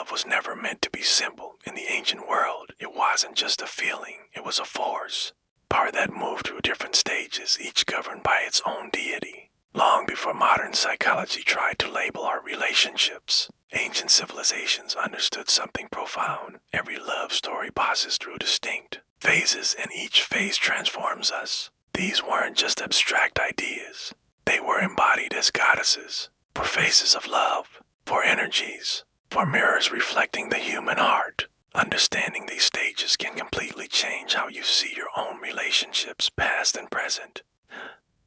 love was never meant to be simple. In the ancient world, it wasn't just a feeling, it was a force. Power that moved through different stages, each governed by its own deity. Long before modern psychology tried to label our relationships, ancient civilizations understood something profound. Every love story passes through distinct phases, and each phase transforms us. These weren't just abstract ideas. They were embodied as goddesses, for faces of love, for energies, for mirrors reflecting the human heart. Understanding these stages can completely change how you see your own relationships, past and present.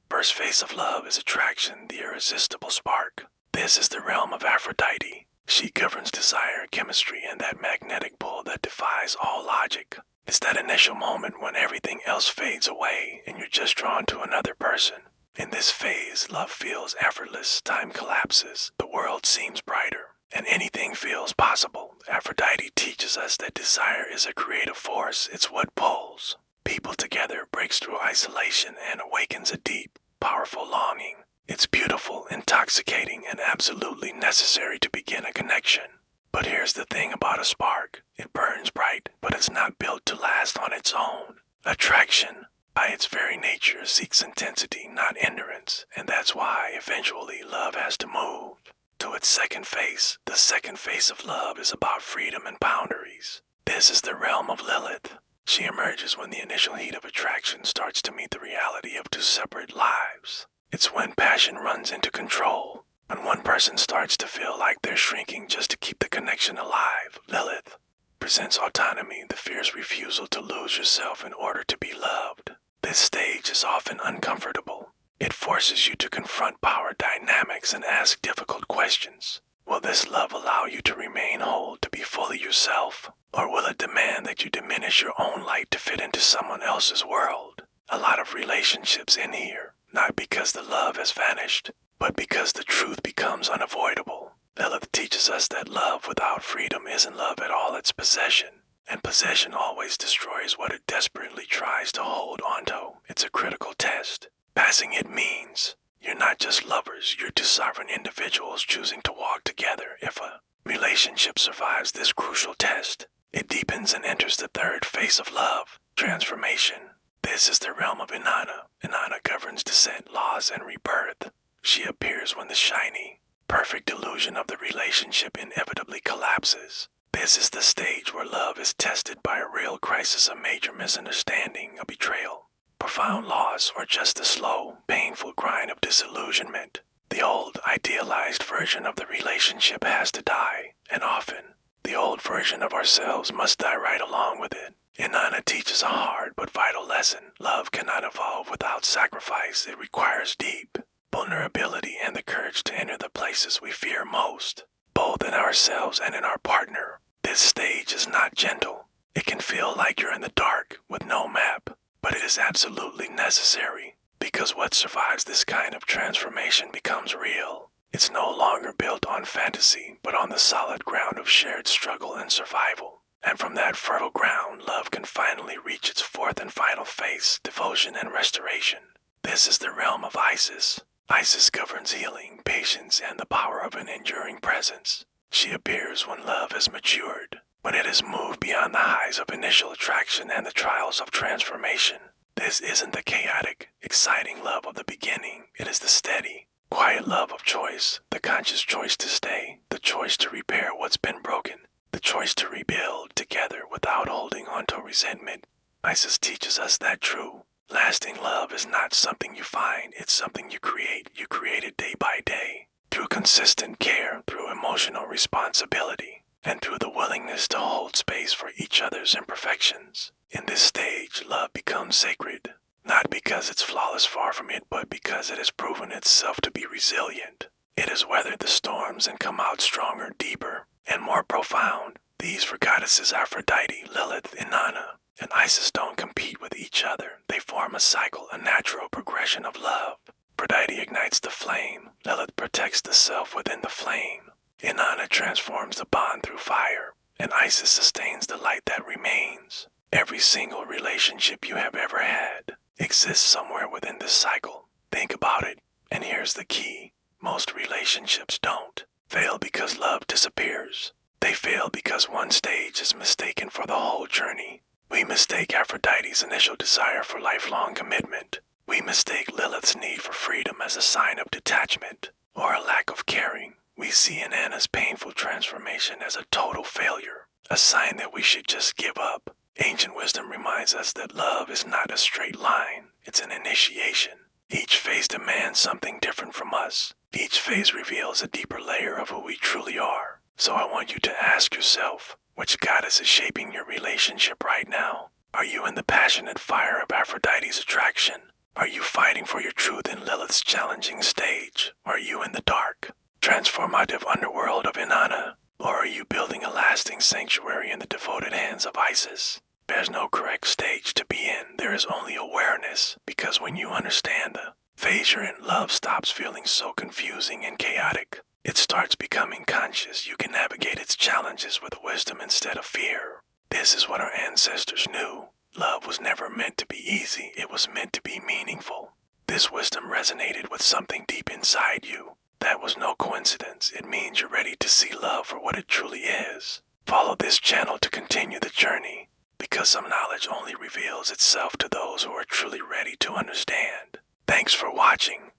First phase of love is attraction, the irresistible spark. This is the realm of Aphrodite. She governs desire, chemistry, and that magnetic pull that defies all logic. It's that initial moment when everything else fades away and you're just drawn to another person. In this phase, love feels effortless, time collapses, the world seems brighter, and anything feels possible. Aphrodite teaches us that desire is a creative force. It's what pulls people together, breaks through isolation, and awakens a deep, powerful longing. It's beautiful, intoxicating, and absolutely necessary to begin a connection. But here's the thing about a spark. It burns bright, but it's not built to last on its own. Attraction, by its very nature, seeks intensity, not endurance, and that's why, eventually, love has to move to its second phase. The second phase of love is about freedom and boundaries. This is the realm of Lilith. She emerges when the initial heat of attraction starts to meet the reality of two separate lives. It's when passion runs into control, when one person starts to feel like they're shrinking just to keep the connection alive. Lilith presents autonomy, the fierce refusal to lose yourself in order to be loved. This stage is often uncomfortable. It forces you to confront power dynamics and ask difficult questions. Will this love allow you to remain whole, to be fully yourself? Or will it demand that you diminish your own light to fit into someone else's world? A lot of relationships end here, not because the love has vanished, but because the truth becomes unavoidable. Lilith teaches us that love without freedom isn't love at all, it's possession. And possession always destroys what it desperately tries to hold onto. It's a critical test. Passing it means you're not just lovers, you're two sovereign individuals choosing to walk together. If a relationship survives this crucial test, it deepens and enters the third phase of love, transformation. This is the realm of Inanna. Inanna governs descent, loss, and rebirth. She appears when the shiny, perfect illusion of the relationship inevitably collapses. This is the stage where love is tested by a real crisis, a major misunderstanding, a betrayal, profound loss, or just the slow, painful grind of disillusionment. The old, idealized version of the relationship has to die, and often, the old version of ourselves must die right along with it. Inanna teaches a hard but vital lesson. Love cannot evolve without sacrifice. It requires deep vulnerability and the courage to enter the places we fear most, both in ourselves and in our partner. This stage is not gentle. It can feel like you're in the dark with no map, but it is absolutely necessary, because what survives this kind of transformation becomes real. It's no longer built on fantasy, but on the solid ground of shared struggle and survival. And from that fertile ground, love can finally reach its fourth and final phase, devotion and restoration. This is the realm of Isis. Isis governs healing, patience, and the power of an enduring presence. She appears when love has matured, when it has moved beyond the highs of initial attraction and the trials of transformation. This isn't the chaotic, exciting love of the beginning. It is the steady, quiet love of choice, the conscious choice to stay, the choice to repair what's been broken, the choice to rebuild together without holding on to resentment. Isis teaches us that true, lasting love is not something you find, it's something you create. You create it day by day, through consistent care, through emotional responsibility, and through the willingness to hold space for each other's imperfections. In this stage, love becomes sacred, not because it's flawless, far from it, but because it has proven itself to be resilient. It has weathered the storms and come out stronger, deeper, and more profound. These four goddesses, Aphrodite, Lilith, Inanna, and Isis, don't compete with each other. They form a cycle, a natural progression of love. Aphrodite ignites the flame. Lilith protects the self within the flame. Inanna transforms the bond through fire, and Isis sustains the light that remains. Every single relationship you have ever had exists somewhere within this cycle. Think about it, and here's the key. Most relationships don't fail because love disappears. They fail because one stage is mistaken for the whole journey. We mistake Aphrodite's initial desire for lifelong commitment. We mistake Lilith's need for freedom as a sign of detachment or a lack of caring. We see Inanna's painful transformation as a total failure, a sign that we should just give up. Ancient wisdom reminds us that love is not a straight line, it's an initiation. Each phase demands something different from us. Each phase reveals a deeper layer of who we truly are. So I want you to ask yourself, which goddess is shaping your relationship right now? Are you in the passionate fire of Aphrodite's attraction? Are you fighting for your truth in Lilith's challenging stage? Are you in the dark, transformative underworld of Inanna? Or are you building a lasting sanctuary in the devoted hands of Isis? There's no correct stage to be in, there is only awareness, because when you understand the phase you're in, love stops feeling so confusing and chaotic. It starts becoming conscious. You can navigate its challenges with wisdom instead of fear. This is what our ancestors knew. Love was never meant to be easy, it was meant to be meaningful. This wisdom resonated with something deep inside you. That was no coincidence. It means you're ready to see love for what it truly is. Follow this channel to continue the journey, because some knowledge only reveals itself to those who are truly ready to understand. Thanks for watching.